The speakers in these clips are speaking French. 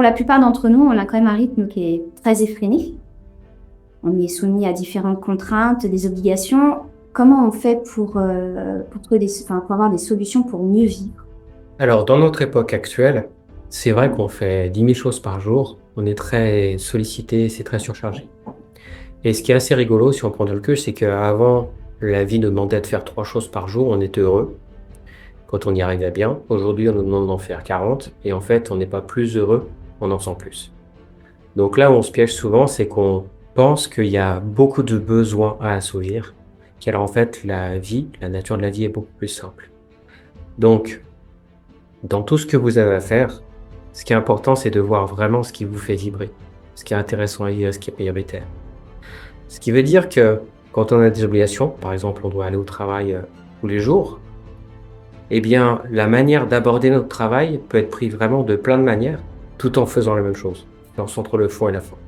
Pour la plupart d'entre nous, on a quand même un rythme qui est très effréné. On y est soumis à différentes contraintes, des obligations. Comment on fait pour trouver pour avoir des solutions pour mieux vivre? Alors, dans notre époque actuelle, c'est vrai qu'on fait 10 000 choses par jour. On est très sollicité, c'est très surchargé. Et ce qui est assez rigolo, si on prend du recul, c'est qu'avant, la vie nous demandait de faire 3 choses par jour, on était heureux quand on y arrivait bien. Aujourd'hui, on nous demande d'en faire 40 et en fait, on n'est pas plus heureux, on en sent plus. Donc là où on se piège souvent, c'est qu'on pense qu'il y a beaucoup de besoins à assouvir, qu'alors en fait, la vie, la nature de la vie est beaucoup plus simple. Donc, dans tout ce que vous avez à faire, ce qui est important, c'est de voir vraiment ce qui vous fait vibrer, ce qui est intéressant à vivre, ce qui est prioritaire. Ce qui veut dire que quand on a des obligations, par exemple, on doit aller au travail tous les jours, eh bien, la manière d'aborder notre travail peut être prise vraiment de plein de manières, tout en faisant la même chose, entre le fond et la forme.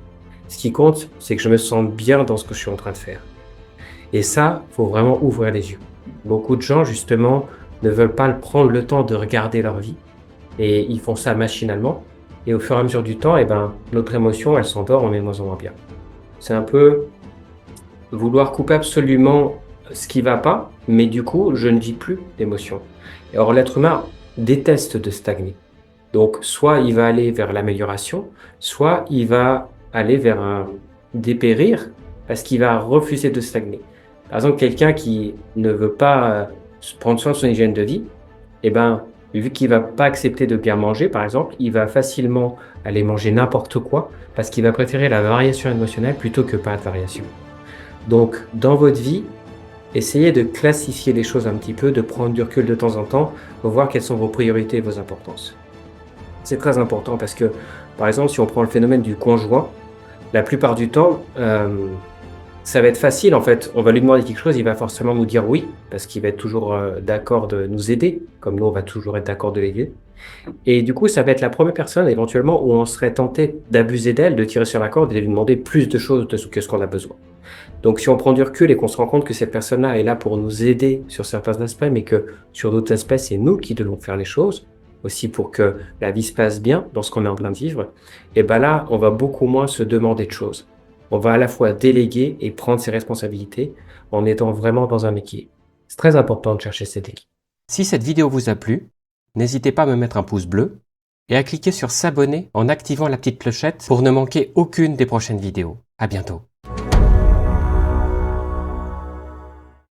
Ce qui compte, c'est que je me sens bien dans ce que je suis en train de faire. Et ça, faut vraiment ouvrir les yeux. Beaucoup de gens, justement, ne veulent pas prendre le temps de regarder leur vie et ils font ça machinalement. Et au fur et à mesure du temps, eh ben, notre émotion, elle s'endort, on est de moins en moins bien. C'est un peu vouloir couper absolument ce qui va pas, mais du coup, je ne vis plus d'émotion. Et or, l'être humain déteste de stagner. Donc, soit il va aller vers l'amélioration, soit il va aller vers un dépérir parce qu'il va refuser de stagner. Par exemple, quelqu'un qui ne veut pas prendre soin de son hygiène de vie, eh ben, vu qu'il va pas accepter de bien manger, par exemple, il va facilement aller manger n'importe quoi parce qu'il va préférer la variation émotionnelle plutôt que pas de variation. Donc, dans votre vie, essayez de classifier les choses un petit peu, de prendre du recul de temps en temps pour voir quelles sont vos priorités et vos importances. C'est très important parce que, par exemple, si on prend le phénomène du conjoint, la plupart du temps, ça va être facile en fait. On va lui demander quelque chose, il va forcément nous dire oui, parce qu'il va être toujours d'accord de nous aider, comme nous on va toujours être d'accord de l'aider. Et du coup, ça va être la première personne éventuellement où on serait tenté d'abuser d'elle, de tirer sur la corde et de lui demander plus de choses que ce qu'on a besoin. Donc si on prend du recul et qu'on se rend compte que cette personne-là est là pour nous aider sur certains aspects, mais que sur d'autres aspects, c'est nous qui devons faire les choses, aussi pour que la vie se passe bien dans ce qu'on est en train de vivre, et ben là, on va beaucoup moins se demander de choses. On va à la fois déléguer et prendre ses responsabilités en étant vraiment dans un équilibre. C'est très important de chercher cet équilibre. Si cette vidéo vous a plu, n'hésitez pas à me mettre un pouce bleu et à cliquer sur s'abonner en activant la petite clochette pour ne manquer aucune des prochaines vidéos. À bientôt.